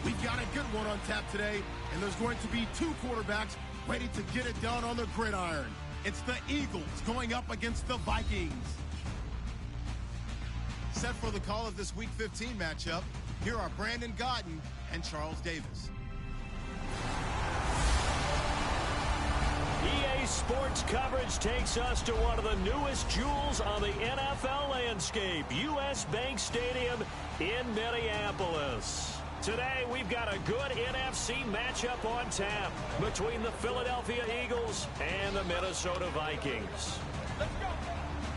We've got a good one on tap today, and there's going to be two quarterbacks ready to get it done on the gridiron. It's the Eagles going up against the Vikings. Set for the call of this Week 15 matchup, here are Brandon Gaudin and Charles Davis. EA Sports coverage takes us to one of the newest jewels on the NFL landscape, US Bank Stadium in Minneapolis. Today, we've got a good NFC matchup on tap between the Philadelphia Eagles and the Minnesota Vikings. Let's go.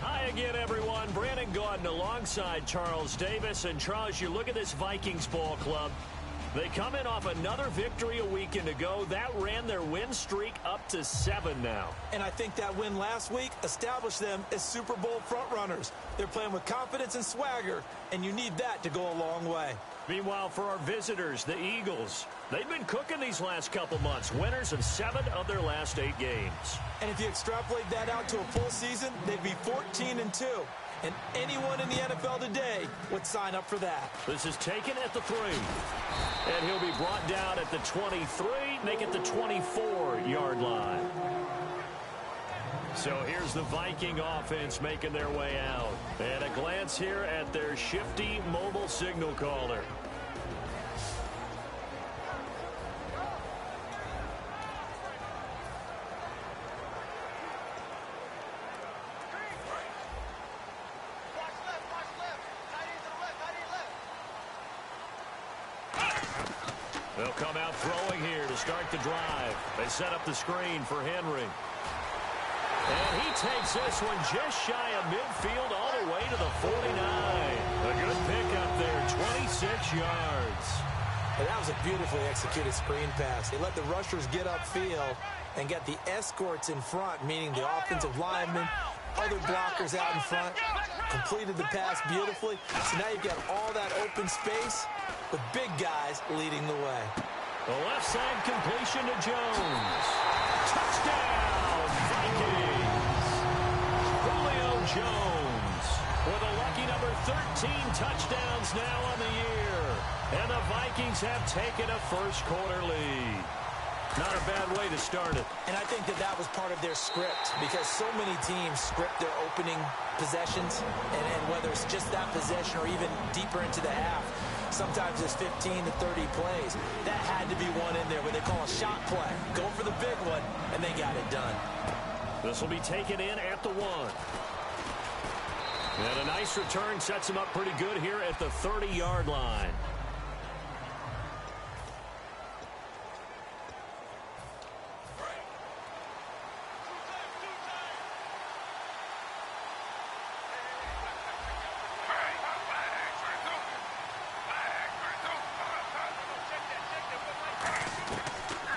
Hi again, everyone. Brandon Gaudin alongside Charles Davis. And Charles, you look at this Vikings ball club. They come in off another victory a weekend ago. That ran their win streak up to 7 now. And I think that win last week established them as Super Bowl frontrunners. They're playing with confidence and swagger, and you need that to go a long way. Meanwhile, for our visitors, the Eagles, they've been cooking these last couple months. Winners of 7 of their last 8 games. And if you extrapolate that out to a full season, they'd be 14-2. And anyone in the NFL today would sign up for that. This is taken at the 3. And he'll be brought down at the 23, make it the 24-yard line. So here's the Viking offense making their way out. And a glance here at their shifty mobile signal caller. They'll come out throwing here to start the drive. They set up the screen for Henry. And he takes this one just shy of midfield all the way to the 49. A good pickup there, 26 yards. And that was a beautifully executed screen pass. They let the rushers get upfield and get the escorts in front, meaning the offensive linemen, other blockers out in front, completed the pass beautifully. So now you've got all that open space with big guys leading the way. The left side completion to Jones. Touchdown, Vikings. Julio Jones with a lucky number 13 touchdowns now on the year. And the Vikings have taken a first-quarter lead. Not a bad way to start it. And I think that that was part of their script, because so many teams script their opening possessions, and whether it's just that possession or even deeper into the half, sometimes it's 15 to 30 plays. That had to be one in there where they call a shot play. Go for the big one, and they got it done. This will be taken in at the 1. And a nice return sets him up pretty good here at the 30-yard line.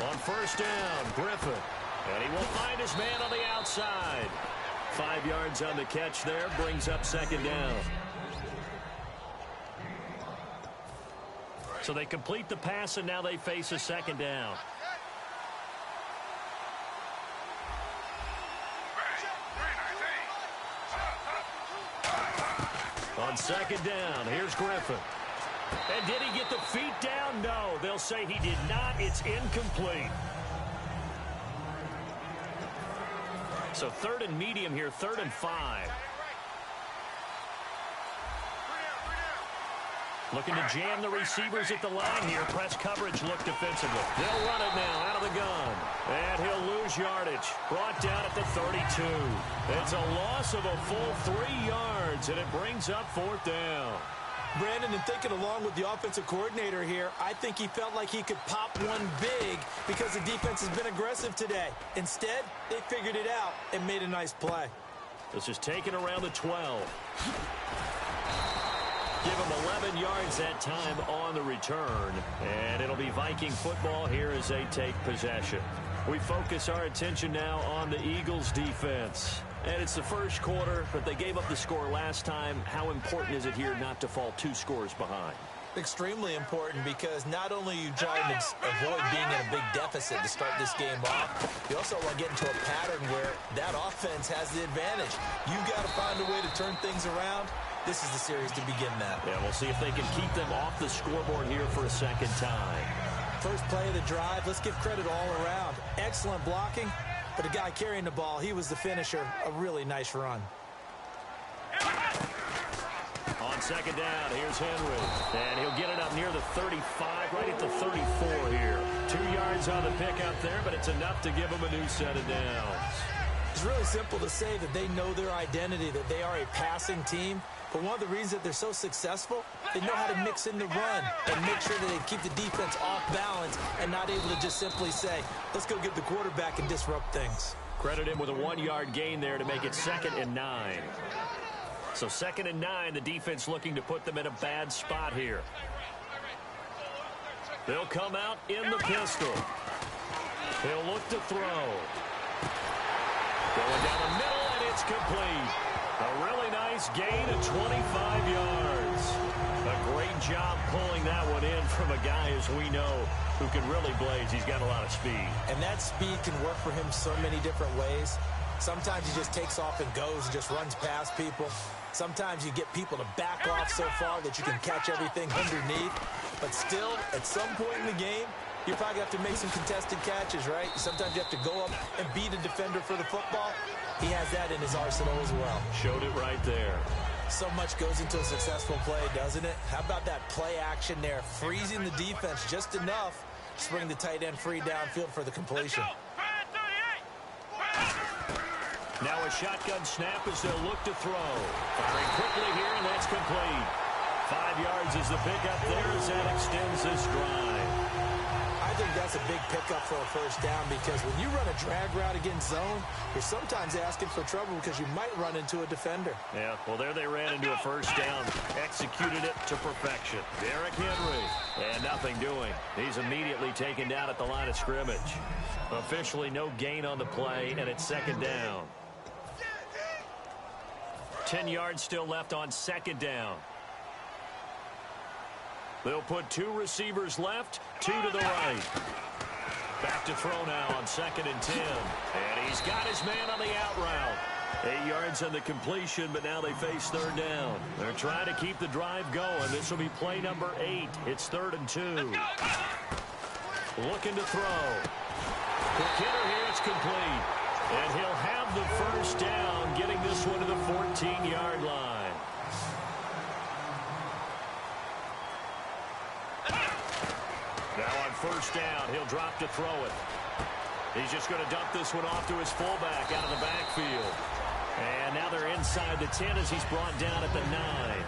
On first down, Griffin. And he will find his man on the outside. 5 yards on the catch there, brings up second down. So they complete the pass, and now they face a second down. On second down, here's Griffin. And did he get the feet down? No, they'll say he did not. It's incomplete. So 3rd and medium here, 3rd and 5. Looking to jam the receivers at the line here. Press coverage look defensively. They'll run it now out of the gun. And he'll lose yardage. Brought down at the 32. It's a loss of a full 3 yards, and it brings up 4th down. Brandon, and thinking along with the offensive coordinator here, I think he felt like he could pop one big because the defense has been aggressive today. Instead, they figured it out and made a nice play. This is taken around the 12. Give him 11 yards that time on the return. And it'll be Viking football here as they take possession. We focus our attention now on the Eagles defense. And it's the first quarter, but they gave up the score last time. How important is it here not to fall 2 scores behind? Extremely important, because not only are you trying to avoid being in a big deficit to start this game off, you also want to get into a pattern where that offense has the advantage. You've got to find a way to turn things around this is the series to begin that. Yeah, we'll see if they can keep them off the scoreboard here for a second time. First play of the drive, let's give credit all around. Excellent blocking, but the guy carrying the ball, he was the finisher. A really nice run. On second down, here's Henry. And he'll get it up near the 35, right at the 34 here. 2 yards on the pickup there, but it's enough to give them a new set of downs. It's really simple to say that they know their identity, that they are a passing team. But one of the reasons that they're so successful, they know how to mix in the run and make sure that they keep the defense off balance and not able to just simply say, let's go get the quarterback and disrupt things. Credit him with a 1-yard gain there to make it 2nd and 9. So 2nd and 9, the defense looking to put them in a bad spot here. They'll come out in the pistol. He'll look to throw. Going down the middle, and it's complete. A really nice gain of 25 yards. A great job pulling that one in from a guy, as we know, who can really blaze. He's got a lot of speed. And that speed can work for him so many different ways. Sometimes he just takes off and goes and just runs past people. Sometimes you get people to back off so far that you can catch everything underneath. But still, at some point in the game, you probably have to make some contested catches, right? Sometimes you have to go up and beat a defender for the football. He has that in his arsenal as well. Showed it right there. So much goes into a successful play, doesn't it? How about that play action there? Freezing the defense just enough to bring the tight end free downfield for the completion. Now a shotgun snap as they'll look to throw. Firing quickly here, and that's complete. 5 yards is the pickup there as that extends this drive. I think that's a big pickup for a first down because when you run a drag route against zone, you're sometimes asking for trouble because you might run into a defender. Yeah, well, there they ran into a first down. Executed it to perfection. Derrick Henry, and nothing doing. He's immediately taken down at the line of scrimmage. Officially no gain on the play, and it's 2nd down. 10 yards still left on 2nd down. They'll put 2 receivers left, 2 to the right. Back to throw now on 2nd and 10. And he's got his man on the out route. 8 yards on the completion, but now they face 3rd down. They're trying to keep the drive going. This will be play number 8. It's 3rd and 2. Looking to throw. Quick hitter here, it's complete. And he'll have the first down, getting this one to the 14-yard line. Now on 1st down, he'll drop to throw it. He's just going to dump this one off to his fullback out of the backfield. And now they're inside the 10 as he's brought down at the 9.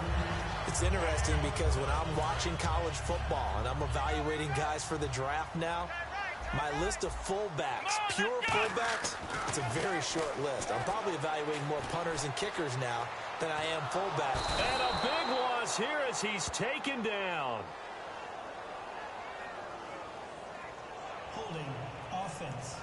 It's interesting because when I'm watching college football and I'm evaluating guys for the draft now, my list of fullbacks, pure fullbacks, it's a very short list. I'm probably evaluating more punters and kickers now than I am fullbacks. And a big loss here as he's taken down. Holding offense.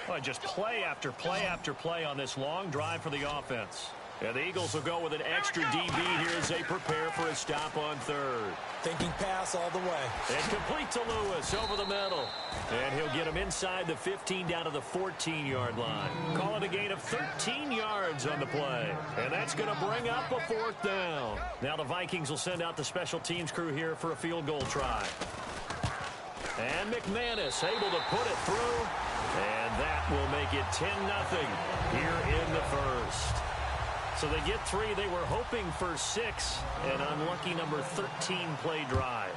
Well, just play after play after play on this long drive for the offense. And the Eagles will go with an extra DB here as they prepare for a stop on 3rd. Thinking pass all the way. And complete to Lewis over the middle. And he'll get him inside the 15 down to the 14-yard line. Call it a gain of 13 yards on the play. And that's going to bring up a 4th down. Now the Vikings will send out the special teams crew here for a field goal try. And McManus able to put it through. And that will make it 10-0 here in the first. So they get 3. They were hoping for 6. An unlucky number 13 play drive.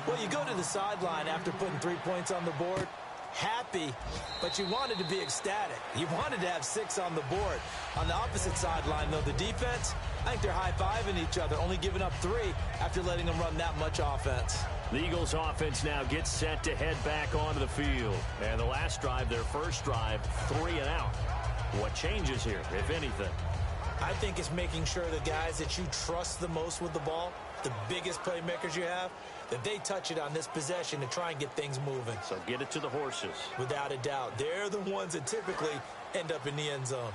Well, you go to the sideline after putting 3 points on the board, happy, but you wanted to be ecstatic. You wanted to have 6 on the board. On the opposite sideline, though, the defense, I think they're high-fiving each other, only giving up 3 after letting them run that much offense. The Eagles offense now gets set to head back onto the field. And the last drive, their first drive, 3 and out. What changes here, if anything? I think it's making sure the guys that you trust the most with the ball, the biggest playmakers you have, that they touch it on this possession to try and get things moving. So get it to the horses. Without a doubt. They're the ones that typically end up in the end zone.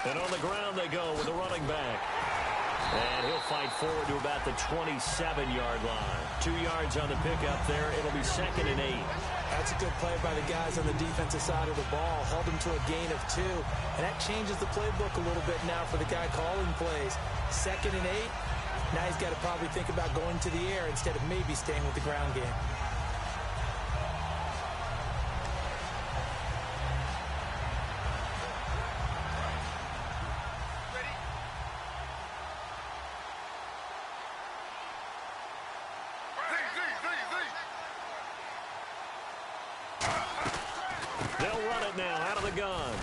And on the ground they go with the running back. And he'll fight forward to about the 27-yard line. 2 yards on the pickup there. It'll be 2nd and 8. That's a good play by the guys on the defensive side of the ball. Held them to a gain of 2. And that changes the playbook a little bit now for the guy calling plays. 2nd and 8. Now he's got to probably think about going to the air instead of maybe staying with the ground game. They'll run it now out of the gun.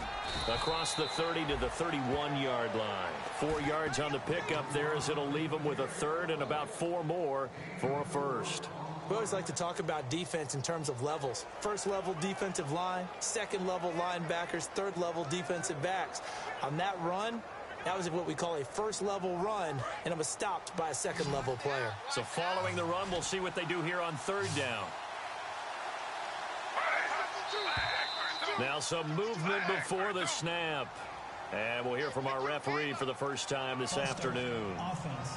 Across the 30 to the 31-yard line. 4 yards on the pickup there as it'll leave them with a 3rd and about 4 more for a 1st. We always like to talk about defense in terms of levels. 1st level defensive line, 2nd level linebackers, 3rd level defensive backs. On that run, that was what we call a 1st level run, and it was stopped by a 2nd level player. So following the run, we'll see what they do here on 3rd down. Now some movement before the snap. And we'll hear from our referee for the first time this afternoon. Offense.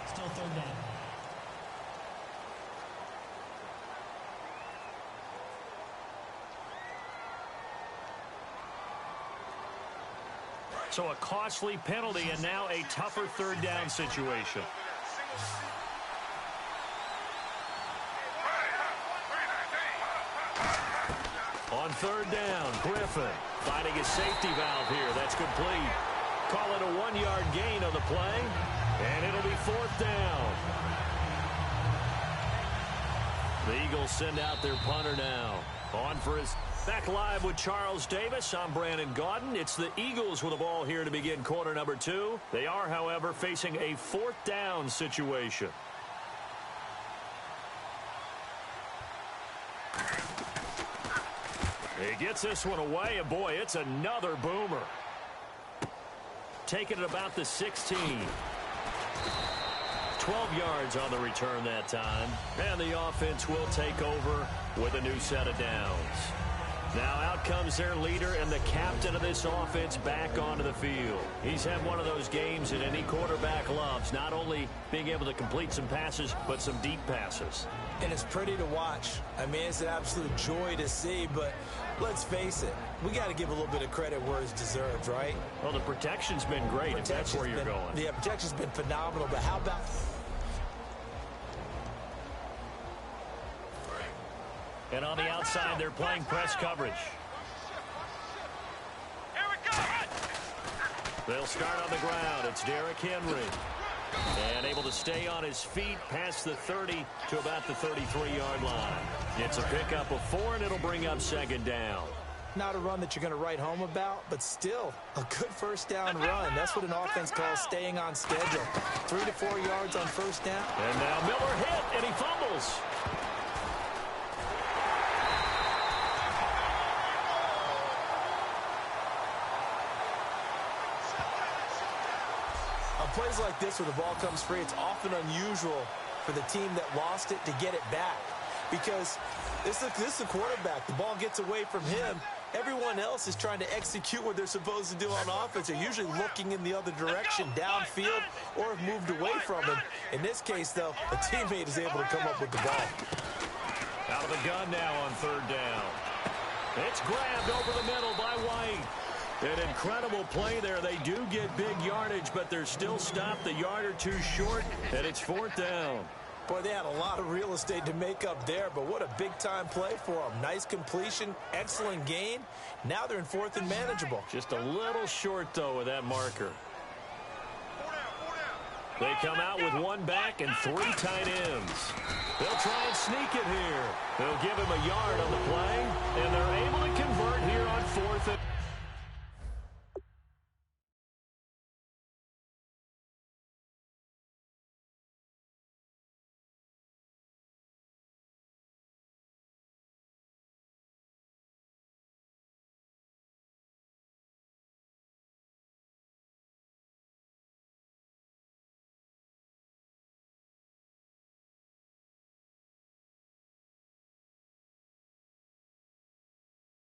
Still 3rd down. So a costly penalty and now a tougher 3rd down situation. On 3rd down, Griffin finding his safety valve here. That's complete. Call it a 1-yard gain on the play, and it'll be 4th down. The Eagles send out their punter now. On for his... Back live with Charles Davis. I'm Brandon Gaudin. It's the Eagles with the ball here to begin quarter number 2. They are, however, facing a 4th down situation. He gets this one away, and boy, it's another boomer. Taking it about the 16. 12 yards on the return that time. And the offense will take over with a new set of downs. Now out comes their leader and the captain of this offense back onto the field. He's had one of those games that any quarterback loves, not only being able to complete some passes, but some deep passes. And it's pretty to watch. I mean, it's an absolute joy to see, but let's face it, we got to give a little bit of credit where it's deserved, right? Well, the protection's been great, if that's where you're going. Yeah, protection's been phenomenal, but how about... And on the outside, they're playing press coverage. They'll start on the ground. It's Derrick Henry. And able to stay on his feet past the 30 to about the 33-yard line. It's a pickup of 4, and it'll bring up 2nd down. Not a run that you're going to write home about, but still a good 1st down run. That's what an offense calls staying on schedule. 3 to 4 yards on 1st down. And now Miller hit, and he fumbles. Plays like this where the ball comes free, it's often unusual for the team that lost it to get it back. Because this is a quarterback. The ball gets away from him. Everyone else is trying to execute what they're supposed to do on offense. They're usually looking in the other direction, downfield, or have moved away from him. In this case, though, a teammate is able to come up with the ball. Out of the gun now on 3rd down. It's grabbed over the middle by White. An incredible play there. They do get big yardage, but they're still stopped a yard or 2 short, and it's 4th down. Boy, they had a lot of real estate to make up there, but what a big-time play for them. Nice completion, excellent gain. Now they're in 4th and manageable. Just a little short, though, with that marker. They come out with 1 back and 3 tight ends. They'll try and sneak it here. They'll give him a yard on the play, and they're able to convert here on 4th and...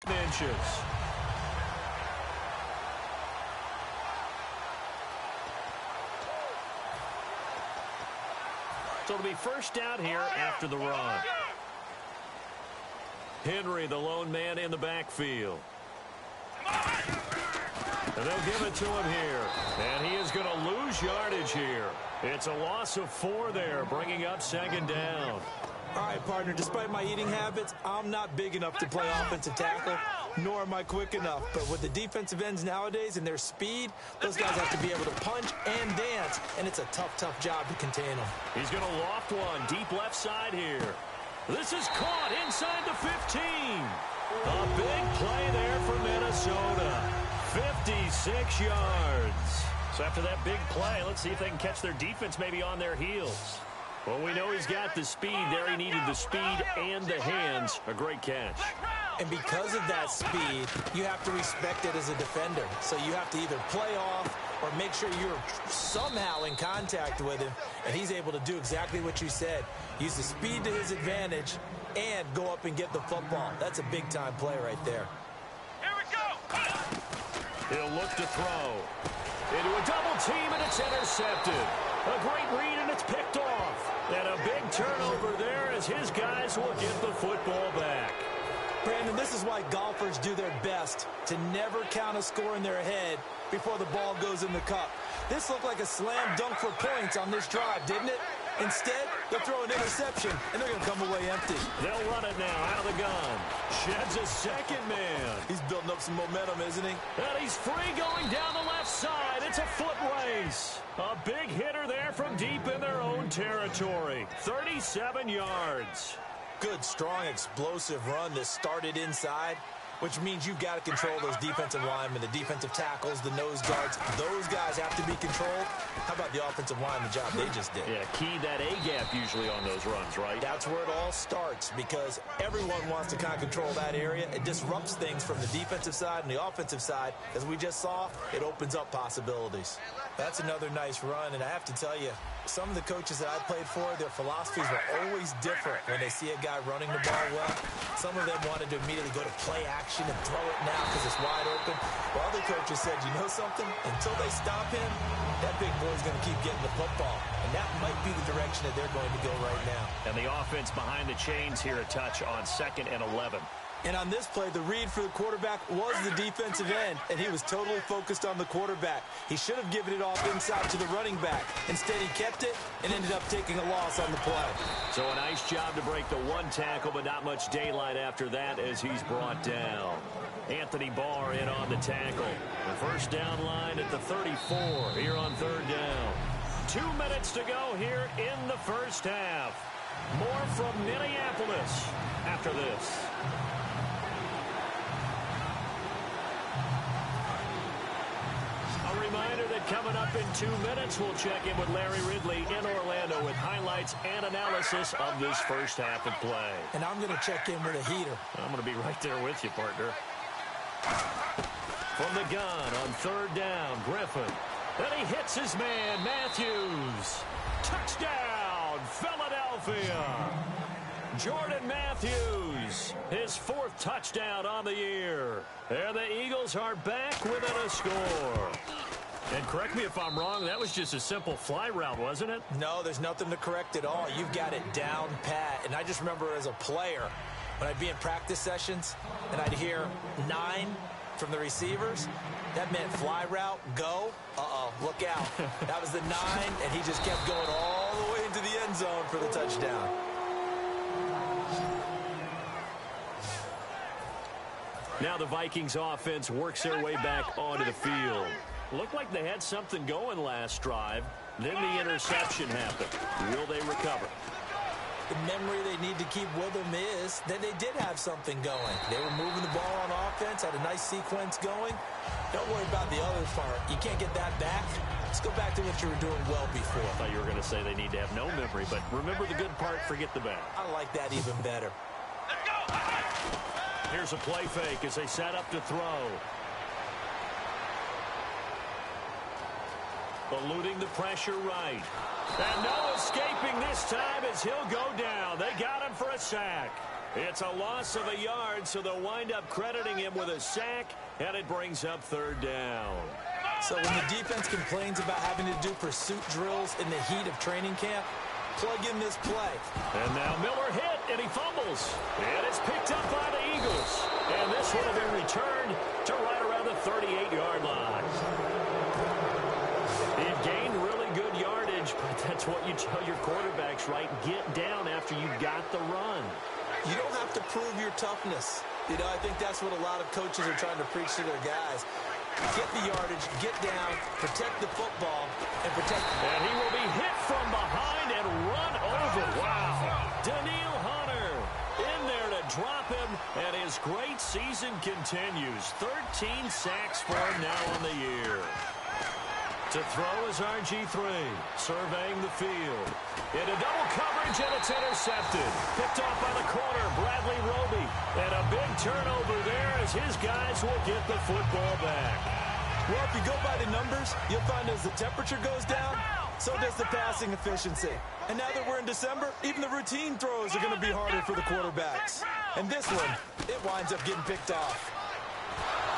inches. So it'll be first down here after the run. Henry, the lone man in the backfield. And they'll give it to him here. And he is going to lose yardage here. It's a loss of 4 there, bringing up second down. All right, partner, despite my eating habits, I'm not big enough to play offensive tackle, nor am I quick enough. But with the defensive ends nowadays and their speed, those guys have to be able to punch and dance, and it's a tough, tough job to contain them. He's going to loft one deep left side here. This is caught inside the 15. A big play there for Minnesota. 56 yards. So after that big play, let's see if they can catch their defense maybe on their heels. Well, we know he's got the speed there. He needed the speed and the hands. A great catch. And because of that speed, you have to respect it as a defender. So you have to either play off or make sure you're somehow in contact with him. And he's able to do exactly what you said. Use the speed to his advantage and go up and get the football. That's a big-time play right there. Here we go. He'll look to throw. Into a double team, and it's intercepted. A great read, and it's picked off. And a big turnover there as his guys will get the football back. Brandon, this is why golfers do their best to never count a score in their head before the ball goes in the cup. This looked like a slam dunk for points on this drive, didn't it? Instead, they'll throw an interception, and they're going to come away empty. They'll run it now out of the gun. Sheds a second man. He's building up some momentum, isn't he? And he's free going down the left side. It's a foot race. A big hitter there from deep in their own territory. 37 yards. Good, strong, explosive run that started inside, which means you've got to control those defensive linemen, the defensive tackles, the nose guards. Those guys have to be controlled. How about the offensive line, the job they just did? Yeah, key that A-gap usually on those runs, right? That's where it all starts because everyone wants to kind of control that area. It disrupts things from the defensive side and the offensive side. As we just saw, it opens up possibilities. That's another nice run, and I have to tell you, some of the coaches that I played for, their philosophies were always different when they see a guy running the ball well. Some of them wanted to immediately go to play action and throw it now because it's wide open. While other coaches said, you know something? Until they stop him, that big boy's going to keep getting the football. And that might be the direction that they're going to go right now. And the offense behind the chains here a touch on 2nd and 11. And on this play, the read for the quarterback was the defensive end, and he was totally focused on the quarterback. He should have given it off inside to the running back. Instead, he kept it and ended up taking a loss on the play. So a nice job to break the one tackle, but not much daylight after that as he's brought down. Anthony Barr in on the tackle. The first down line at the 34 here on 3rd down. 2 minutes to go here in the first half. More from Minneapolis after this. A reminder that coming up in 2 minutes, we'll check in with Larry Ridley in Orlando with highlights and analysis of this first half of play. And I'm going to check in with a heater. I'm going to be right there with you, partner. From the gun on 3rd down, Griffin. Then he hits his man, Matthews. Touchdown, Philadelphia. Jordan Matthews, his 4th touchdown on the year. And the Eagles are back within a score. And correct me if I'm wrong, that was just a simple fly route, wasn't it? No, there's nothing to correct at all. You've got it down pat. And I just remember as a player, when I'd be in practice sessions and I'd hear 9 from the receivers, that meant fly route, go. Uh-oh, look out. That was the 9, and he just kept going all the way into the end zone for the touchdown. Now the Vikings offense works their way back onto the field. Looked like they had something going last drive. Then the interception happened. Will they recover? The memory they need to keep with them is that they did have something going. They were moving the ball on offense, had a nice sequence going. Don't worry about the other part. You can't get that back. Let's go back to what you were doing well before. I thought you were going to say they need to have no memory, but remember the good part, forget the bad. I like that even better. Here's a play fake as they set up to throw. Eluding the pressure right. And no escaping this time as he'll go down. They got him for a sack. It's a loss of a yard, so they'll wind up crediting him with a sack, and it brings up third down. So when the defense complains about having to do pursuit drills in the heat of training camp, plug in this play. And now Miller hit, and he fumbles. And it's picked up by the Eagles. And this one will be returned to right around the 38-yard line. It gained really good yardage, but that's what you tell your quarterbacks, right? Get down after you got the run. You don't have to prove your toughness. You know, I think that's what a lot of coaches are trying to preach to their guys. Get the yardage, get down, protect the football, and protect... And he will be hit from behind and run over. Wow. Daniil Hunter in there to drop him, and his great season continues. 13 sacks for him now on the year. To throw is RG3, surveying the field. Into double coverage, and it's intercepted. Picked off by the corner, Bradley Roby. And a big turnover there as his guys will get the football back. Well, if you go by the numbers, you'll find as the temperature goes down, so does the passing efficiency. And now that we're in December, even the routine throws are going to be harder for the quarterbacks. And this one, it winds up getting picked off.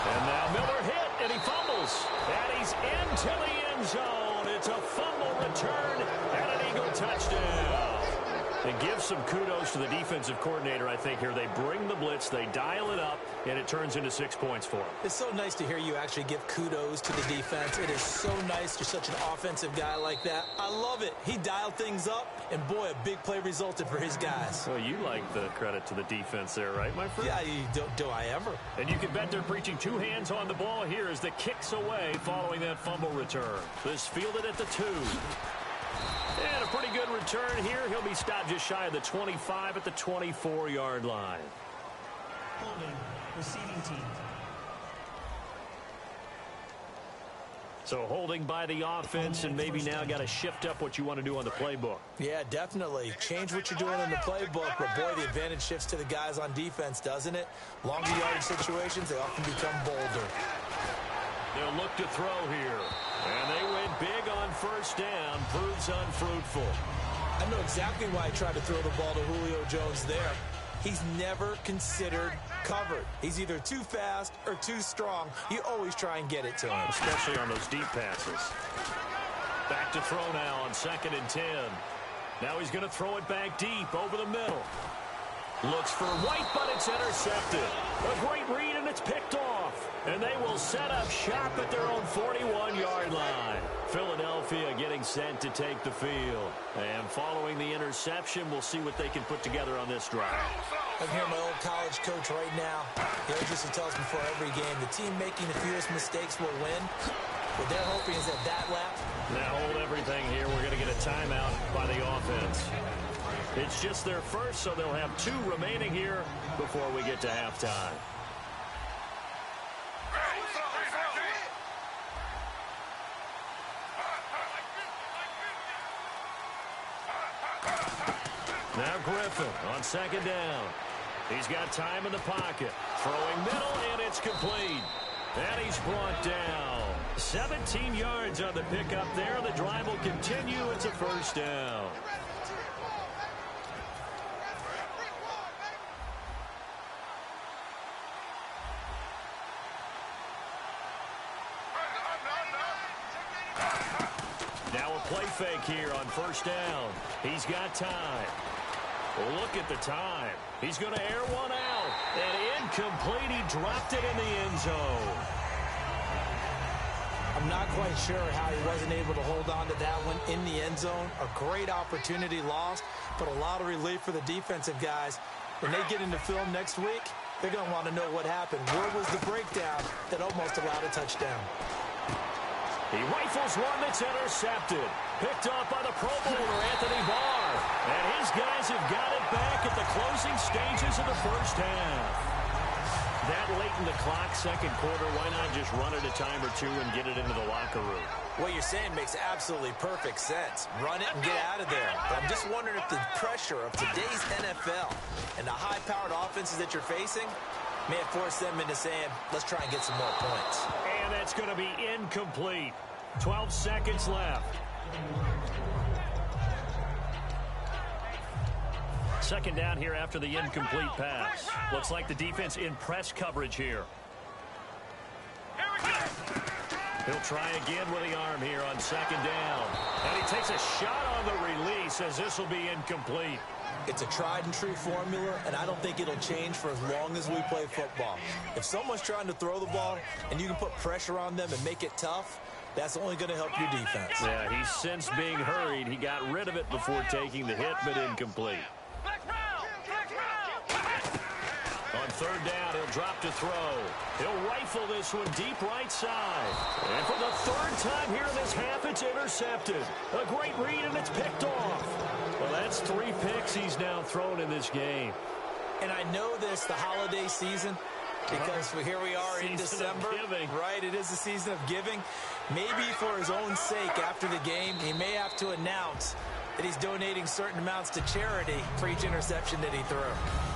And now Miller hit, and he fumbles. And he's into the end zone. It's a fumble return and an Eagle touchdown. And give some kudos to the defensive coordinator, I think, here. They bring the blitz, they dial it up, and it turns into 6 points for them. It's so nice to hear you actually give kudos to the defense. It is so nice. You're such an offensive guy like that. I love it. He dialed things up, and boy, a big play resulted for his guys. Well, you like the credit to the defense there, right, my friend? Yeah, do I ever. And you can bet they're preaching two hands on the ball here as the kick's away following that fumble return. This fielded at the 2. And a pretty good return here. He'll be stopped just shy of the 25 at the 24-yard line. Holding, receiving team. So holding by the offense, and maybe now got to shift up what you want to do on the playbook. Yeah, definitely. Change what you're doing in the playbook, but boy, the advantage shifts to the guys on defense, doesn't it? Longer yardage situations, they often become bolder. They'll look to throw here. And they went big on first down. Proves unfruitful. I know exactly why I tried to throw the ball to Julio Jones there. He's never considered covered. He's either too fast or too strong. You always try and get it to him. Especially on those deep passes. Back to throw now on 2nd and 10. Now he's going to throw it back deep over the middle. Looks for White, but it's intercepted. A great read, and it's picked off. And they will set up shop at their own 41-yard line. Philadelphia getting set to take the field. And following the interception, we'll see what they can put together on this drive. I'm hearing my old college coach right now. He always used to tell us before every game, the team making the fewest mistakes will win. What they're hoping is that lap. Now hold everything here. We're going to get a timeout by the offense. It's just their first, so they'll have 2 remaining here before we get to halftime. Now Griffin on 2nd down. He's got time in the pocket. Throwing middle, and it's complete. And he's brought down. 17 yards on the pickup there. The drive will continue. It's a first down. Now a play fake here on first down. He's got time. Look at the time. He's going to air one out. And incomplete. He dropped it in the end zone. I'm not quite sure how he wasn't able to hold on to that one in the end zone. A great opportunity lost, but a lot of relief for the defensive guys. When they get into film next week, they're going to want to know what happened. Where was the breakdown that almost allowed a touchdown? He rifles one that's intercepted. Picked off by the Pro Bowler, Anthony Barr. And his guys have got it back at the closing stages of the first half. That late in the clock, second quarter, why not just run it a time or two and get it into the locker room? What you're saying makes absolutely perfect sense. Run it and get out of there. But I'm just wondering if the pressure of today's NFL and the high-powered offenses that you're facing may have forced them into saying, let's try and get some more points. And that's going to be incomplete. 12 seconds left. Second down here after the incomplete pass. Looks like the defense in press coverage here. He'll try again with the arm here on second down. And he takes a shot on the release as this will be incomplete. It's a tried and true formula, and I don't think it'll change for as long as we play football. If someone's trying to throw the ball and you can put pressure on them and make it tough, that's only going to help your defense. Yeah, he's since being hurried. He got rid of it before taking the hit, but incomplete. On third down, he'll drop to throw. He'll rifle this one deep right side. And for the third time here in this half, it's intercepted. A great read, and it's picked off. Well, that's 3 picks he's now thrown in this game. And I know this, the holiday season, because here we are in December. Right, it is the season of giving. Maybe for his own sake, after the game, he may have to announce that he's donating certain amounts to charity for each interception that he threw.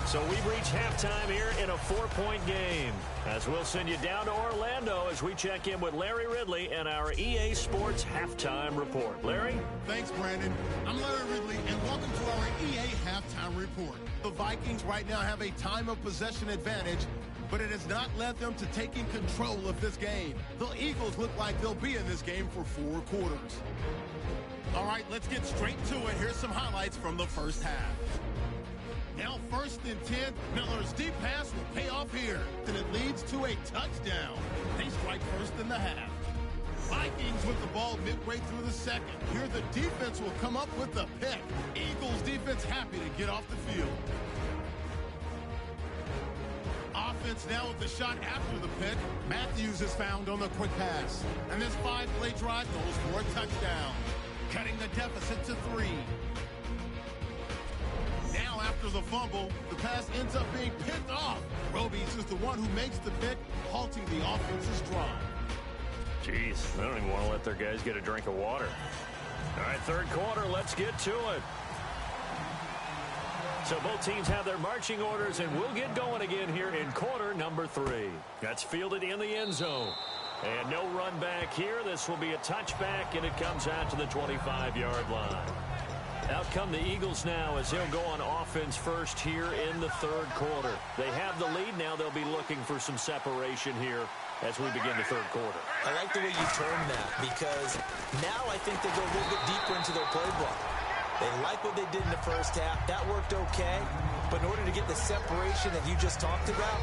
So we've reached halftime here in a 4-point game. As we'll send you down to Orlando as we check in with Larry Ridley and our EA Sports Halftime Report. Larry? Thanks, Brandon. I'm Larry Ridley, and welcome to our EA Halftime Report. The Vikings right now have a time of possession advantage, but it has not led them to taking control of this game. The Eagles look like they'll be in this game for 4 quarters. All right, let's get straight to it. Here's some highlights from the first half. Now 1st and 10, Miller's deep pass will pay off here, and it leads to a touchdown. They strike first in the half. Vikings with the ball midway through the second. Here the defense will come up with the pick. Eagles defense happy to get off the field. Offense now with the shot after the pick. Matthews is found on the quick pass. And this 5-play drive goes for a touchdown, cutting the deficit to 3. Now after the fumble, the pass ends up being picked off. Robies is the one who makes the pick, halting the offense's drive. Jeez, they don't even want to let their guys get a drink of water. All right, third quarter, let's get to it. So both teams have their marching orders, and we'll get going again here in quarter number 3. That's fielded in the end zone. And no run back here. This will be a touchback, and it comes out to the 25-yard line. Out come the Eagles now as they'll go on offense first here in the third quarter. They have the lead. Now they'll be looking for some separation here as we begin the third quarter. I like the way you term that, because now I think they go a little bit deeper into their playbook. They like what they did in the first half. That worked okay. But in order to get the separation that you just talked about,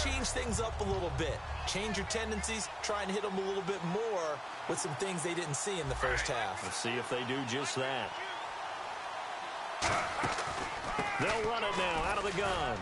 change things up a little bit. Change your tendencies. Try and hit them a little bit more with some things they didn't see in the first half. Let's see if they do just that. They'll run it now out of the gun.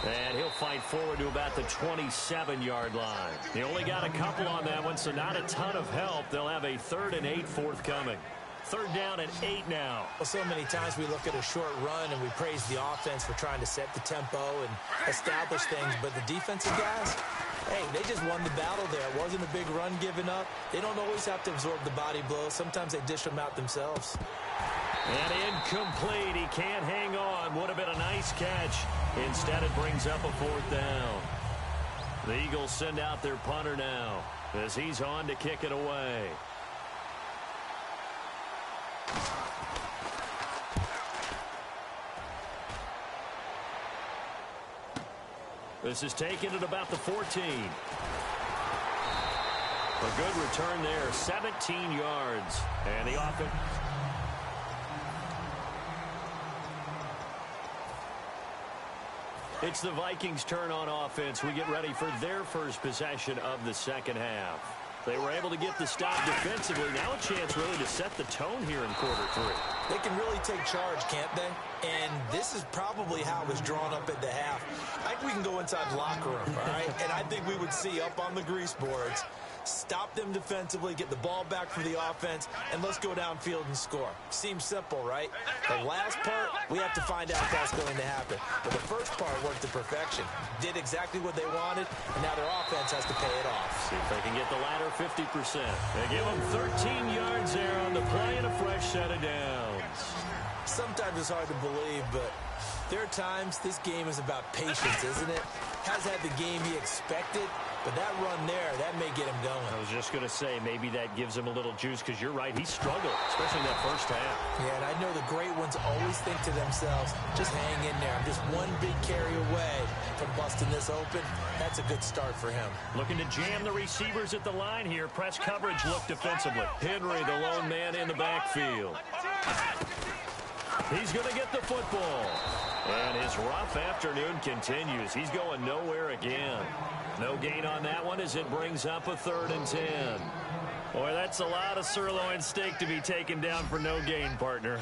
And he'll fight forward to about the 27-yard line. He only got a couple on that one, so not a ton of help. They'll have a 3rd and 8 forthcoming. 3rd down and 8 now. Well, so many times we look at a short run and we praise the offense for trying to set the tempo and establish things, but the defensive guys, hey, they just won the battle there. It wasn't a big run given up. They don't always have to absorb the body blows. Sometimes they dish them out themselves. And incomplete. He can't hang on. Would have been a nice catch. Instead, it brings up a 4th down. The Eagles send out their punter now as he's on to kick it away. This is taken at about the 14. A good return there, 17 yards. And the offense. It's the Vikings' turn on offense. We get ready for their first possession of the second half. They were able to get the stop defensively. Now a chance really to set the tone here in quarter 3. They can really take charge, can't they? And this is probably how it was drawn up at the half. I think we can go inside the locker room, all right? And I think we would see up on the grease boards, stop them defensively, get the ball back for the offense, and let's go downfield and score. Seems simple, right? The last part, we have to find out if that's going to happen. But the first part worked to perfection. Did exactly what they wanted, and now their offense has to pay it off. See if they can get the latter 50%. They give them 13 yards there on the play and a fresh set of downs. Sometimes it's hard to believe, but there are times this game is about patience, isn't it? Has had the game he expected, But that run there, that may get him going. I was just going to say, maybe that gives him a little juice, because you're right, he struggled, especially in that first half. Yeah, and I know the great ones always think to themselves, just hang in there. I'm just one big carry away from busting this open. That's a good start for him. Looking to jam the receivers at the line here. Press coverage look defensively. Henry, the lone man in the backfield. He's going to get the football. And his rough afternoon continues. He's going nowhere again. No gain on that one as it brings up a 3rd and 10. Boy, that's a lot of sirloin steak to be taken down for no gain, partner.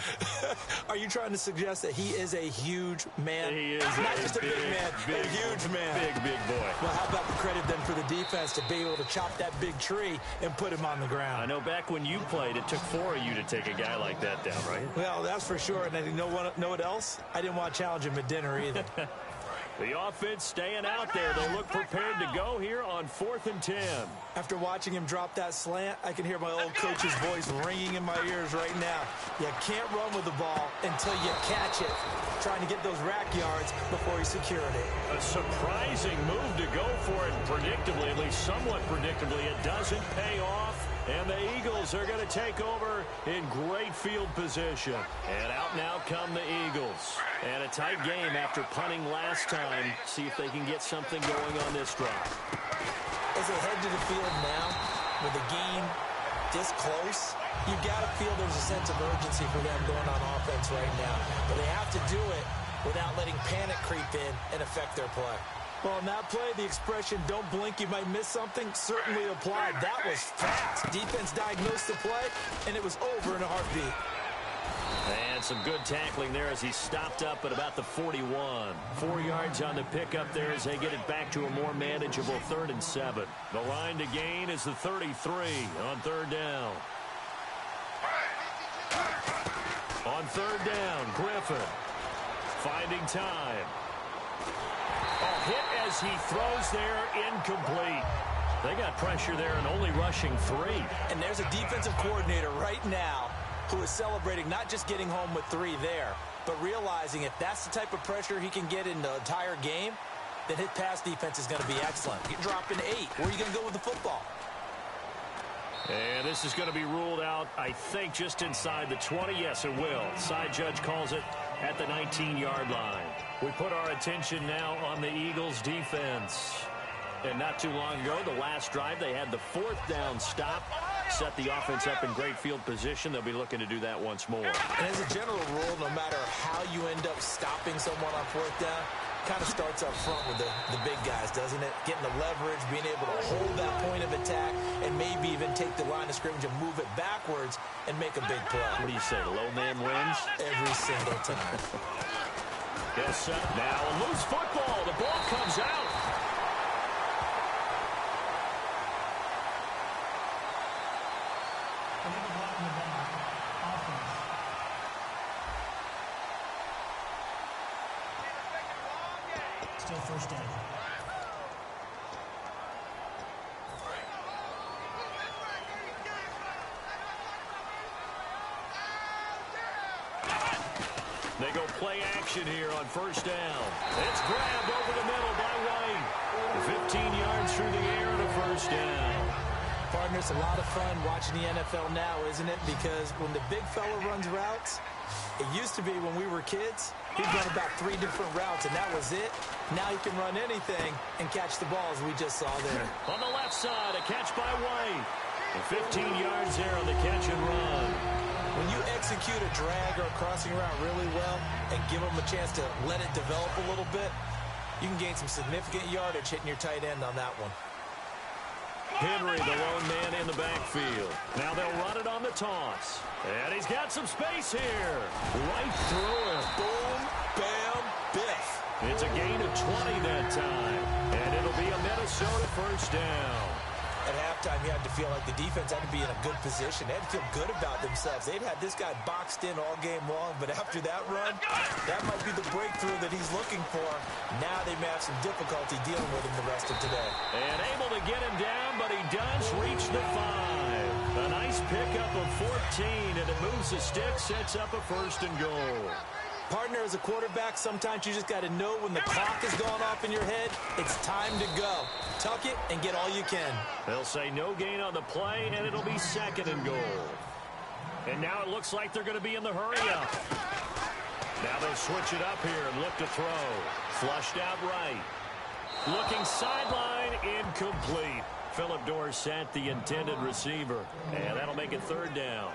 Are you trying to suggest that he is a huge man? He is not just a big man, a huge man. Big boy. Well, how about the credit then for the defense to be able to chop that big tree and put him on the ground? I know back when you played, it took 4 of you to take a guy like that down, right? Well, that's for sure. And you know what else? I didn't want to challenge him at dinner either. The offense staying out there. They look prepared to go here on 4th and 10. After watching him drop that slant, I can hear my old coach's voice ringing in my ears right now. You can't run with the ball until you catch it. Trying to get those rack yards before he secured it. A surprising move to go for it predictably, at least somewhat predictably. It doesn't pay off. And the Eagles are going to take over in great field position. And out now come the Eagles. And a tight game after punting last time. See if they can get something going on this drive. As they head to the field now, with the game this close, you've got to feel there's a sense of urgency for them going on offense right now. But they have to do it without letting panic creep in and affect their play. Well, on that play, the expression, don't blink, you might miss something, certainly applied. That was fast. Defense diagnosed the play, and it was over in a heartbeat. And some good tackling there as he stopped up at about the 41. 4 yards on the pickup there as they get it back to a more manageable 3rd and 7. The line to gain is the 33 on 3rd down. On 3rd down, Griffin finding time. A hit as he throws there, incomplete. They got pressure there and only rushing 3. And there's a defensive coordinator right now who is celebrating not just getting home with 3 there, but realizing if that's the type of pressure he can get in the entire game, then his pass defense is going to be excellent. You're dropping 8. Where are you going to go with the football? And this is going to be ruled out, I think, just inside the 20. Yes, it will. Side judge calls it at the 19-yard line. We put our attention now on the Eagles' defense. And not too long ago, the last drive, they had the 4th down stop. Set the offense up in great field position. They'll be looking to do that once more. And as a general rule, no matter how you end up stopping someone on 4th down, kind of starts up front with the big guys, doesn't it? Getting the leverage, being able to hold that point of attack, and maybe even take the line of scrimmage and move it backwards and make a big play. What do you say, the low man wins? Every single time. He'll set now. A loose football. The ball comes out. Still 1st down. They go play action here on 1st down. It's grabbed over the middle by White. 15 yards through the air and a 1st down. Partner, it's a lot of fun watching the NFL now, isn't it? Because when the big fella runs routes, it used to be when we were kids, he'd run about 3 different routes, and that was it. Now he can run anything and catch the ball, as we just saw there. On the left side, a catch by White. And 15 yards there on the catch and run. When you execute a drag or a crossing route really well and give them a chance to let it develop a little bit, you can gain some significant yardage hitting your tight end on that one. Henry, the lone man in the backfield. Now they'll run it on the toss. And he's got some space here. Right through him. Boom, bam, biff. It's a gain of 20 that time. And it'll be a Minnesota 1st down. At halftime, you had to feel like the defense had to be in a good position. They had to feel good about themselves. They'd had this guy boxed in all game long, but after that run, that might be the breakthrough that he's looking for. Now they may have some difficulty dealing with him the rest of today. And able to get him down, but he does reach the 5. A nice pickup of 14, and it moves the stick, sets up a 1st and goal. Partner, as a quarterback, sometimes you just got to know when the clock is going off in your head, it's time to go. Tuck it and get all you can. They'll say no gain on the play, and it'll be 2nd and goal. And now it looks like they're going to be in the hurry-up. Now they'll switch it up here and look to throw. Flushed out right. Looking sideline, incomplete. Phillip Dorsett, the intended receiver. And that'll make it 3rd down.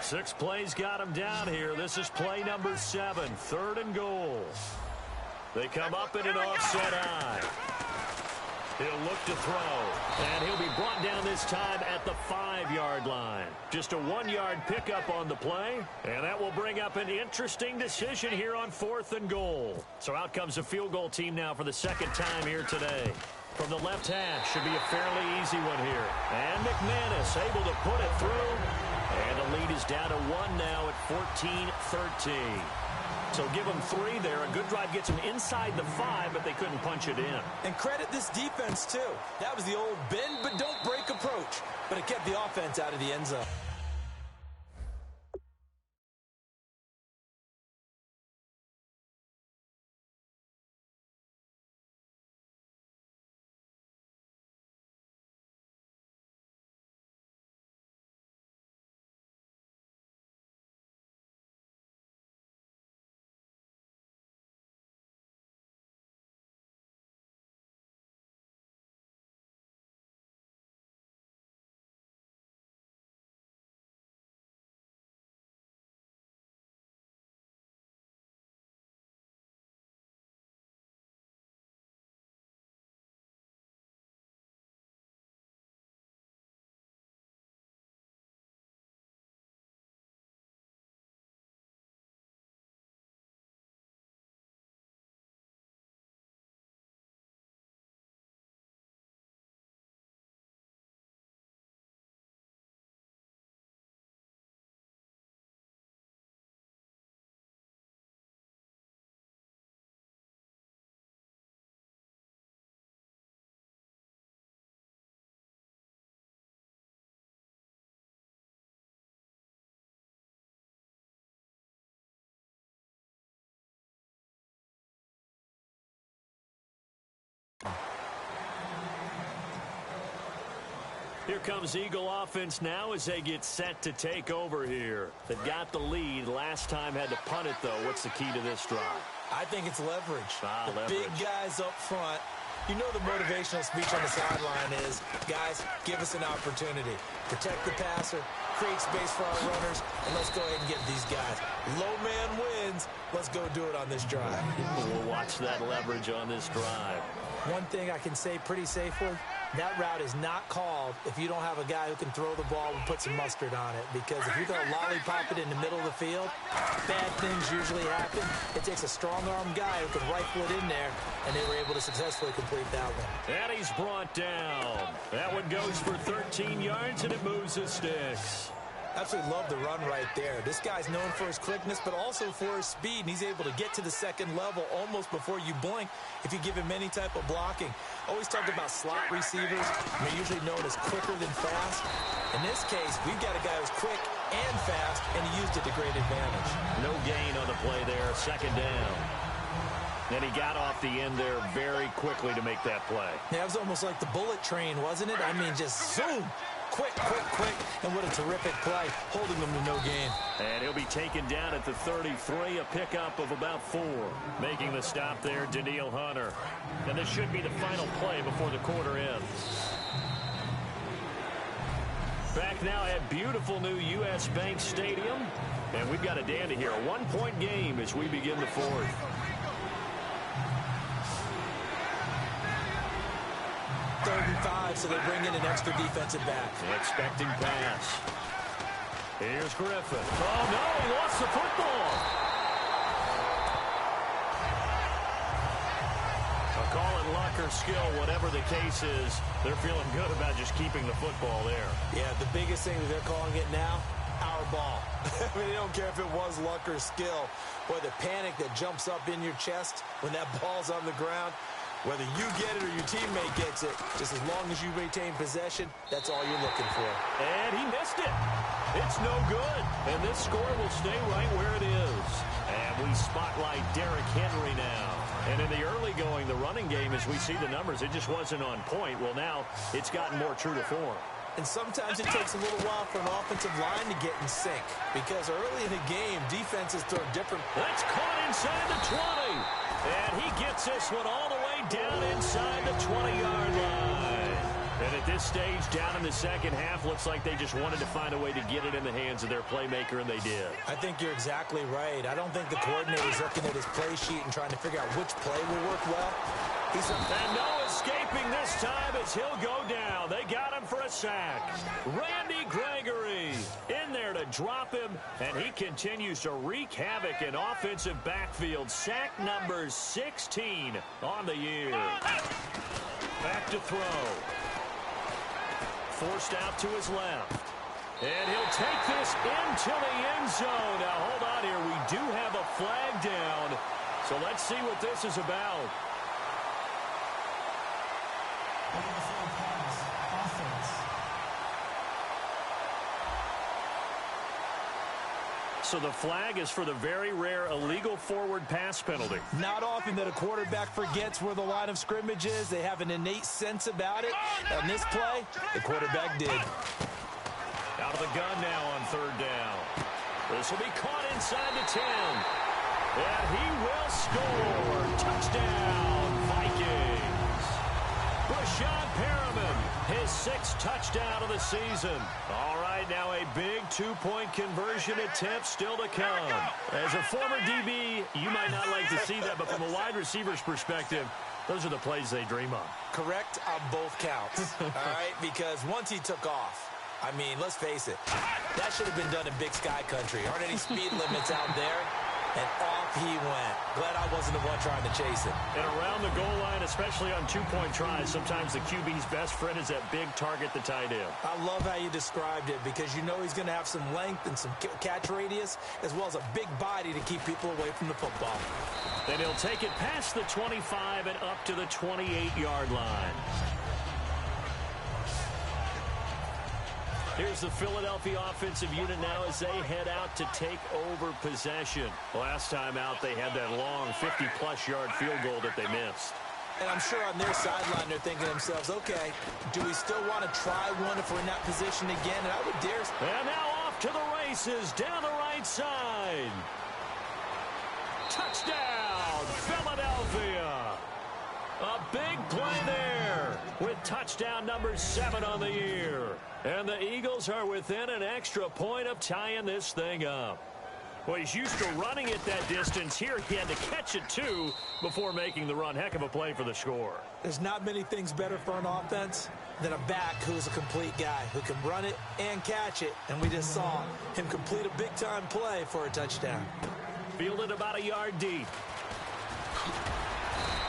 6 plays got him down here. This is play number 7, 3rd and goal. They come up in an offset eye. He'll look to throw, and he'll be brought down this time at the 5-yard line. Just a 1-yard pickup on the play, and that will bring up an interesting decision here on 4th and goal. So out comes a field goal team now for the 2nd time here today. From the left hash, should be a fairly easy one here. And McManus able to put it through. And the lead is down to 1 now at 14-13. So give them 3 there. A good drive gets them inside the 5, but they couldn't punch it in. And credit this defense, too. That was the old bend but don't break approach. But it kept the offense out of the end zone. Here comes Eagle offense now as they get set to take over here. They've got the lead. Last time had to punt it, though. What's the key to this drive? I think it's leverage. Leverage. Big guys up front. You know the motivational speech on the sideline is, guys, give us an opportunity. Protect the passer, create space for our runners, and let's go ahead and get these guys. Low man wins. Let's go do it on this drive. We'll watch that leverage on this drive. One thing I can say pretty safely, that route is not called if you don't have a guy who can throw the ball and put some mustard on it. Because if you're going to lollipop it in the middle of the field, bad things usually happen. It takes a strong-arm guy who can rifle it in there, and they were able to successfully complete that one. And he's brought down. That one goes for 13 yards, and it moves the sticks. Absolutely love the run right there. This guy's known for his quickness, but also for his speed, and he's able to get to the second level almost before you blink if you give him any type of blocking. Always talked about slot receivers. They're usually known as quicker than fast. In this case, we've got a guy who's quick and fast, and he used it to great advantage. No gain on the play there, 2nd down. And he got off the end there very quickly to make that play. Yeah, it was almost like the bullet train, wasn't it? I mean, just zoom. Quick, and what a terrific play, holding them to no gain. And he'll be taken down at the 33, a pickup of about 4. Making the stop there, Daniil Hunter. And this should be the final play before the quarter ends. Back now at beautiful new U.S. Bank Stadium. And we've got a dandy here, a 1-point game as we begin the 4th. Third and 5, so they bring in an extra defensive back. Expecting pass. Here's Griffin. Oh, no, he lost the football. A call it luck or skill, whatever the case is, they're feeling good about just keeping the football there. Yeah, the biggest thing that they're calling it now, our ball. I mean, they don't care if it was luck or skill. Boy, the panic that jumps up in your chest when that ball's on the ground, Whether you get it or your teammate gets it, just as long as you retain possession, that's all you're looking for. And he missed it. It's no good. And this score will stay right where it is. And we spotlight Derrick Henry now. And in the early going, the running game, as we see the numbers, it just wasn't on point. Well, now it's gotten more true to form. And sometimes it takes a little while for an offensive line to get in sync. Because early in the game, defenses throw different... That's caught inside the 20. And he gets this one all the way down inside the 20-yard line. And at this stage, down in the second half, looks like they just wanted to find a way to get it in the hands of their playmaker, and they did. I think you're exactly right. I don't think the coordinator's looking at his play sheet and trying to figure out which play will work well. And no escaping this time as he'll go down. They got him for a sack. Randy Gregory in there to drop him, and he continues to wreak havoc in offensive backfield. Sack number 16 on the year. Back to throw. Forced out to his left. And he'll take this into the end zone. Now, hold on here. We do have a flag down. So let's see what this is about. So the flag is for the very rare illegal forward pass penalty. Not often that a quarterback forgets where the line of scrimmage is. They have an innate sense about it. On this play, the quarterback did. Out of the gun now on third down. This will be caught inside the 10. And he will score. Touchdown, Vikings. Rashad Perriman, his 6th touchdown of the season. All right, now a big 2-point conversion attempt still to come. As a former DB, you might not like to see that, but from a wide receiver's perspective, those are the plays they dream of. Correct on both counts, all right? Because once he took off, I mean, let's face it, that should have been done in Big Sky country. Aren't any speed limits out there? And off he went. Glad I wasn't the one trying to chase him. And around the goal line, especially on 2-point tries, sometimes the QB's best friend is that big target, the tight end. I love how you described it because you know he's going to have some length and some catch radius as well as a big body to keep people away from the football. Then he'll take it past the 25 and up to the 28-yard line. Here's the Philadelphia offensive unit now as they head out to take over possession. Last time out, they had that long 50-plus yard field goal that they missed. And I'm sure on their sideline, they're thinking to themselves, okay, do we still want to try one if we're in that position again? And I would dare... And now off to the races down the right side. Touchdown, Philadelphia. A big play there with touchdown number 7 on the year. And the Eagles are within an extra point of tying this thing up. Well, he's used to running it that distance. Here he had to catch it, too, before making the run. Heck of a play for the score. There's not many things better for an offense than a back who's a complete guy, who can run it and catch it. And we just saw him complete a big-time play for a touchdown. Fielded about a yard deep.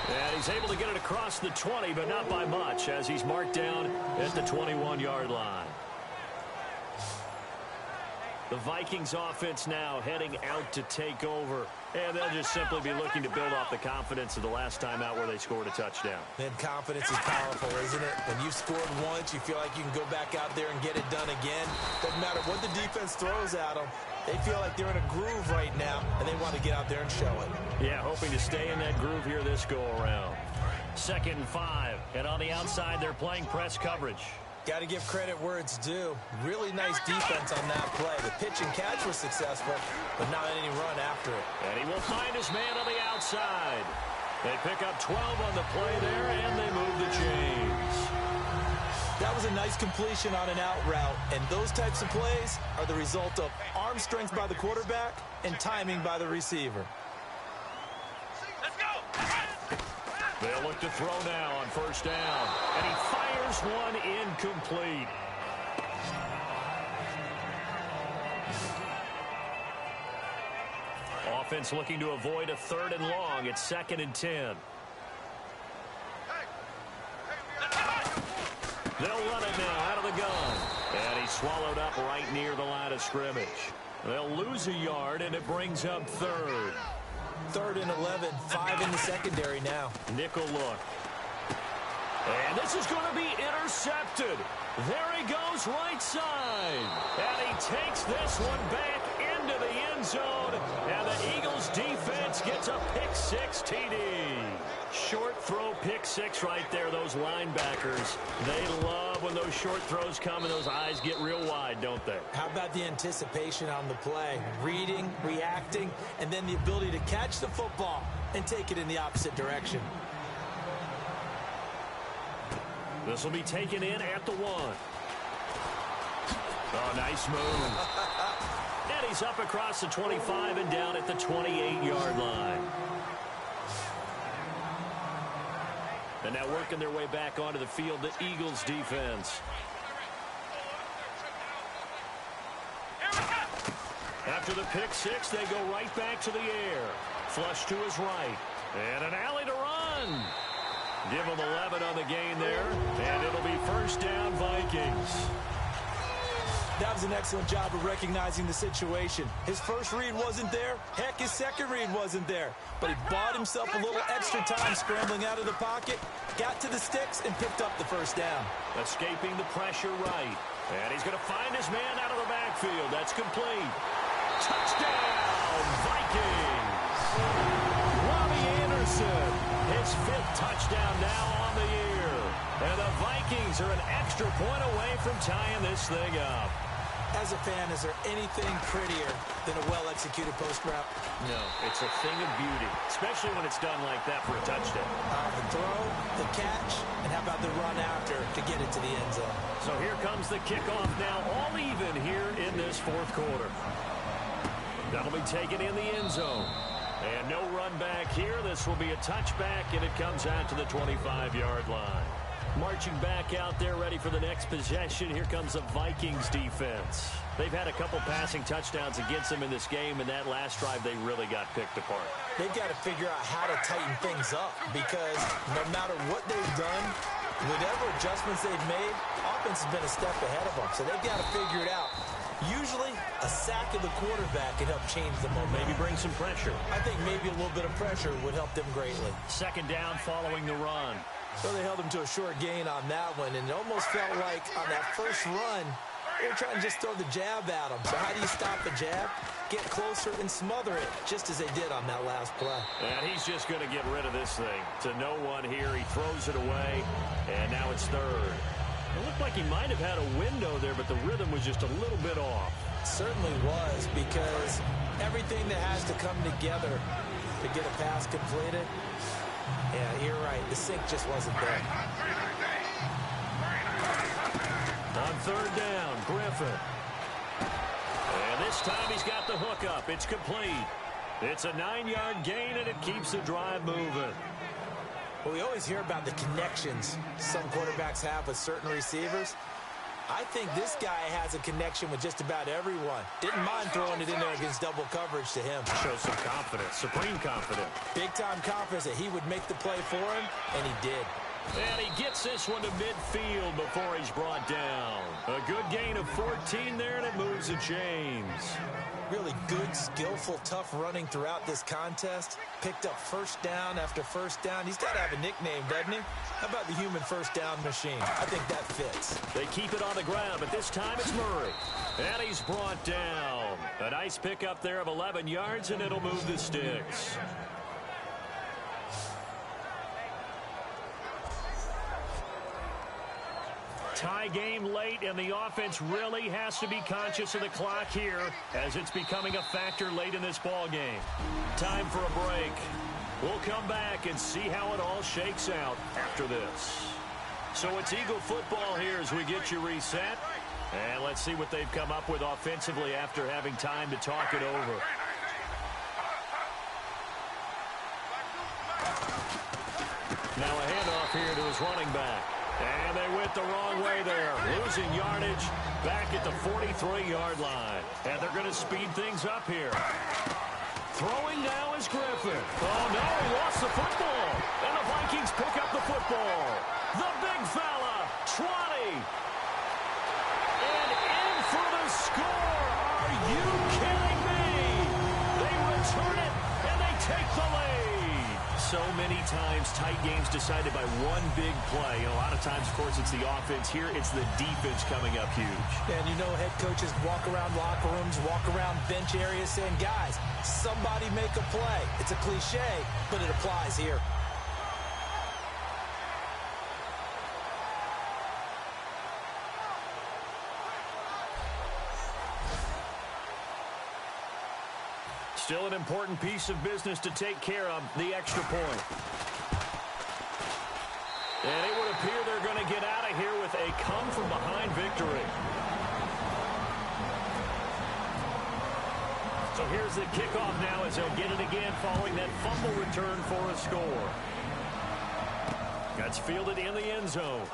And he's able to get it across the 20, but not by much, as he's marked down at the 21-yard line. The Vikings offense now heading out to take over. And they'll just simply be looking to build off the confidence of the last time out where they scored a touchdown. Man, confidence is powerful, isn't it? When you've scored once, you feel like you can go back out there and get it done again. Doesn't matter what the defense throws at them. They feel like they're in a groove right now, and they want to get out there and show it. Yeah, hoping to stay in that groove here this go-around. 2nd and 5, and on the outside, they're playing press coverage. Got to give credit where it's due. Really nice defense on that play. The pitch and catch was successful, but not any run after it. And he will find his man on the outside. They pick up 12 on the play there, and they move the chains. That was a nice completion on an out route, and those types of plays are the result of arm strength by the quarterback and timing by the receiver. Let's go! They'll look to throw now on 1st down, and he fires one incomplete. Offense looking to avoid a 3rd and long. It's 2nd and 10. They'll run it now out of the gun. And he's swallowed up right near the line of scrimmage. They'll lose a yard, and it brings up 3rd. 3rd and 11, 5 in the secondary now. Nickel look. And this is going to be intercepted. There he goes right side. And he takes this one back into the end zone. And the Eagles defense gets a pick-6 TD. Short throw pick-6 right there, those linebackers. They love when those short throws come and those eyes get real wide, don't they? How about the anticipation on the play? Reading, reacting, and then the ability to catch the football and take it in the opposite direction. This will be taken in at the 1. Oh, nice move. And he's up across the 25 and down at the 28-yard line. And now working their way back onto the field, the Eagles defense. After the pick-6, they go right back to the air. Flush to his right. And an alley to run. Give him 11 on the gain there, and it'll be first down Vikings. That was an excellent job of recognizing the situation. His first read wasn't there. Heck, his second read wasn't there. But he bought himself a little extra time scrambling out of the pocket, got to the sticks, and picked up the first down. Escaping the pressure right. And he's going to find his man out of the backfield. That's complete. Touchdown, Vikings! Robbie Anderson, his 5th touchdown now on the year. And the Vikings are an extra point away from tying this thing up. As a fan, is there anything prettier than a well-executed post route? No, it's a thing of beauty, especially when it's done like that for a touchdown. The throw, the catch, and how about the run after to get it to the end zone? So here comes the kickoff now, all even here in this 4th quarter. That'll be taken in the end zone. And no run back here. This will be a touchback, and it comes out to the 25-yard line. Marching back out there, ready for the next possession. Here comes the Vikings defense. They've had a couple passing touchdowns against them in this game, and that last drive they really got picked apart. They've got to figure out how to tighten things up because no matter what they've done, whatever adjustments they've made, offense has been a step ahead of them. So they've got to figure it out. Usually, a sack of the quarterback can help change the momentum. Maybe bring some pressure. I think maybe a little bit of pressure would help them greatly. Second down following the run. So they held him to a short gain on that one, and it almost felt like on that first run, they were trying to just throw the jab at him. So how do you stop the jab? Get closer and smother it, just as they did on that last play. And he's just going to get rid of this thing. To no one here, he throws it away, and now it's 3rd. It looked like he might have had a window there, but the rhythm was just a little bit off. It certainly was, because everything that has to come together to get a pass completed, yeah, you're right. The sync just wasn't there. On 3rd down, Griffin. And this time he's got the hook up. It's complete. It's a 9-yard gain, and it keeps the drive moving. Well, we always hear about the connections some quarterbacks have with certain receivers. I think this guy has a connection with just about everyone. Didn't mind throwing it in there against double coverage to him. Shows some confidence, supreme confidence. Big-time confidence that he would make the play for him, and he did. And he gets this one to midfield before he's brought down. A good gain of 14 there, and it moves the chains. Really good, skillful, tough running throughout this contest. Picked up first down after first down. He's got to have a nickname, doesn't he? How about the human first down machine? I think that fits. They keep it on the ground, but this time it's Murray. And he's brought down. A nice pickup there of 11 yards, and it'll move the sticks. Tie game late, and the offense really has to be conscious of the clock here as it's becoming a factor late in this ball game. Time for a break. We'll come back and see how it all shakes out after this. So it's Eagle football here as we get you reset. And let's see what they've come up with offensively after having time to talk it over. Now a handoff here to his running back. And they went the wrong way there, losing yardage back at the 43-yard line. And they're going to speed things up here. Throwing now is Griffin. Oh, no, he lost the football. And the Vikings pick up the football. The big fella, 20. And in for the score. Are you kidding me? They return it, and they take so many times tight games decided by one big play. A lot of times, of course, it's the offense. Here, it's the defense coming up huge. And you know head coaches walk around locker rooms, walk around bench areas saying, guys, somebody make a play. It's a cliche, but it applies here. Still an important piece of business to take care of, the extra point. And it would appear they're going to get out of here with a come-from-behind victory. So here's the kickoff now as they'll get it again following that fumble return for a score. That's fielded in the end zone.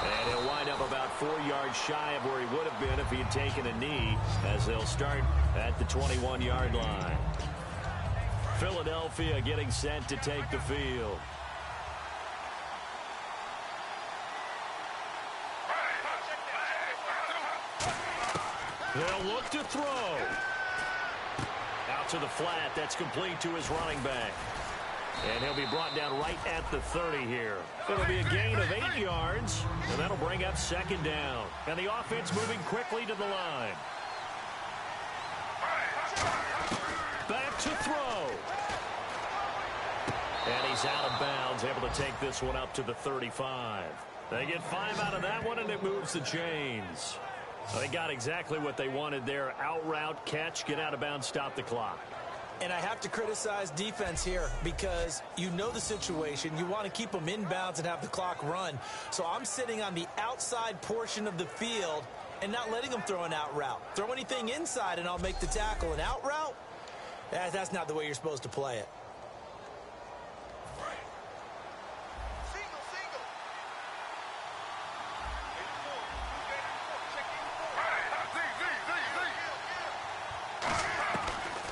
And he'll wind up about 4 yards shy of where he would have been if he had taken a knee, as they'll start at the 21-yard line. Philadelphia getting set to take the field. They'll look to throw. Out to the flat. That's complete to his running back. And he'll be brought down right at the 30 here. It'll be a gain of 8 yards, and that'll bring up second down. And the offense moving quickly to the line. Back to throw. And he's out of bounds, able to take this one up to the 35. They get 5 out of that one, and it moves the chains. They got exactly what they wanted there. Out route, catch, get out of bounds, stop the clock. And I have to criticize defense here because you know the situation. You want to keep them inbounds and have the clock run. So I'm sitting on the outside portion of the field and not letting them throw an out route. Throw anything inside and I'll make the tackle. An out route? That's not the way you're supposed to play it.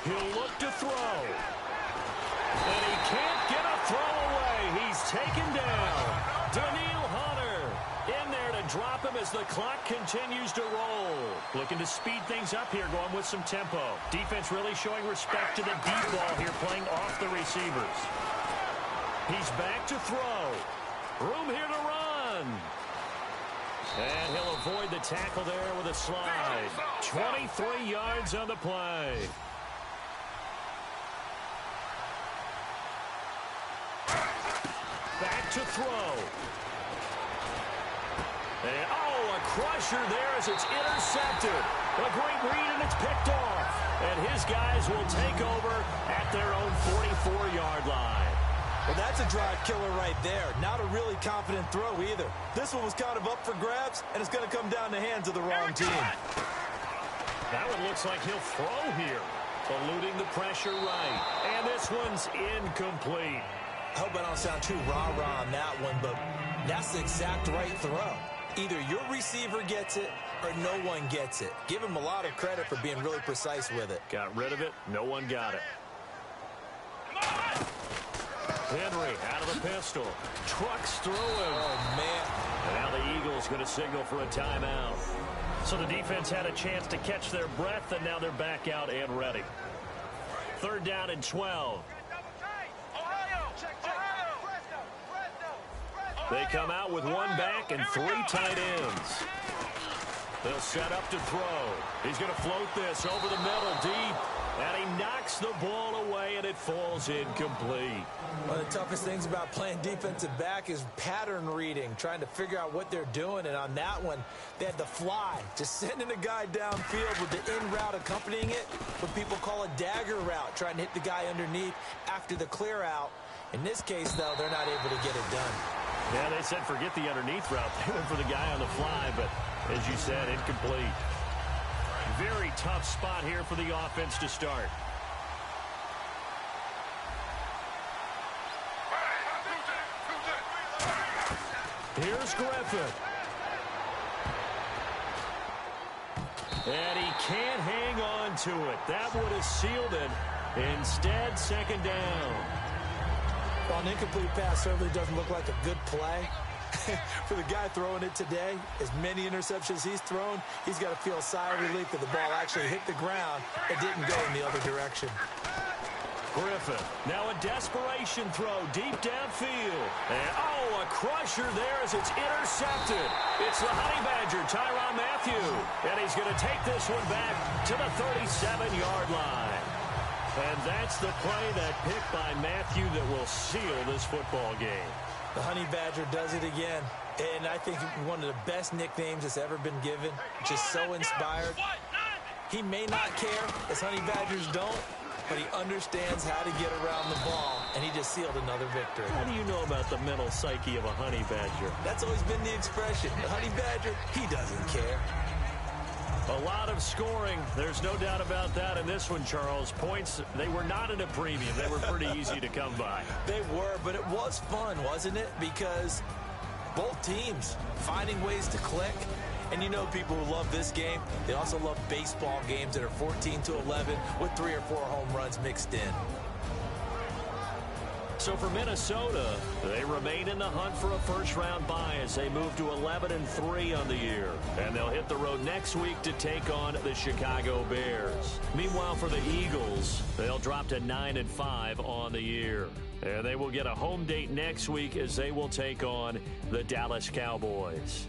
He'll look to throw. And he can't get a throw away. He's taken down. Daniil Hunter in there to drop him as the clock continues to roll. Looking to speed things up here, going with some tempo. Defense really showing respect to the deep ball here, playing off the receivers. He's back to throw. Room here to run. And he'll avoid the tackle there with a slide. 23 yards on the play. Back to throw. And, a crusher there as it's intercepted. A great read, and it's picked off. And his guys will take over at their own 44-yard line. Well, that's a drive killer right there. Not a really confident throw either. This one was kind of up for grabs, and it's going to come down the hands of the wrong team. That one looks like he'll throw here. Eluding the pressure right. And this one's incomplete. I hope I don't sound too rah-rah on that one, but that's the exact right throw. Either your receiver gets it or no one gets it. Give him a lot of credit for being really precise with it. Got rid of it. No one got it. Henry out of the pistol. Trucks through him. Oh, man. And now the Eagles going to signal for a timeout. So the defense had a chance to catch their breath, and now they're back out and ready. 3rd down and 12. They come out with 1 back and 3 tight ends. They'll set up to throw. He's going to float this over the middle deep. And he knocks the ball away, and it falls incomplete. One of the toughest things about playing defensive back is pattern reading, trying to figure out what they're doing. And on that one, they had the fly, just sending a guy downfield with the in route accompanying it, what people call a dagger route, trying to hit the guy underneath after the clear out. In this case, though, they're not able to get it done. Yeah, they said forget the underneath route. They went for the guy on the fly, but as you said, incomplete. Very tough spot here for the offense to start. Here's Griffin. And he can't hang on to it. That would have sealed it. Instead, 2nd down. Well, an incomplete pass certainly doesn't look like a good play. For the guy throwing it today, as many interceptions he's thrown, he's got to feel a sigh of relief that the ball actually hit the ground and didn't go in the other direction. Griffith, now a desperation throw deep downfield. And, a crusher there as it's intercepted. It's the Honey Badger, Tyrann Mathieu. And he's going to take this one back to the 37-yard line. And that's the play, that pick by Mathieu, that will seal this football game. The Honey Badger does it again. And I think one of the best nicknames that's ever been given. Just so inspired. He may not care, as Honey Badgers don't, but he understands how to get around the ball, and he just sealed another victory. How do you know about the mental psyche of a Honey Badger? That's always been the expression. The Honey Badger, he doesn't care. A lot of scoring. There's no doubt about that in this one, Charles. Points, they were not at a premium. They were pretty easy to come by. They were, but it was fun, wasn't it? Because both teams finding ways to click. And you know, people who love this game, they also love baseball games that are 14-11 with 3 or 4 home runs mixed in. So for Minnesota, they remain in the hunt for a first-round bye as they move to 11-3 on the year. And they'll hit the road next week to take on the Chicago Bears. Meanwhile, for the Eagles, they'll drop to 9-5 on the year. And they will get a home date next week as they will take on the Dallas Cowboys.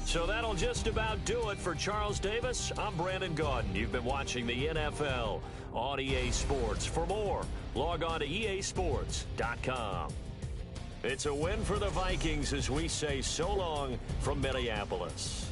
So that'll just about do it for Charles Davis. I'm Brandon Gaudin. You've been watching the NFL on EA Sports. For more, log on to easports.com. It's a win for the Vikings as we say so long from Minneapolis.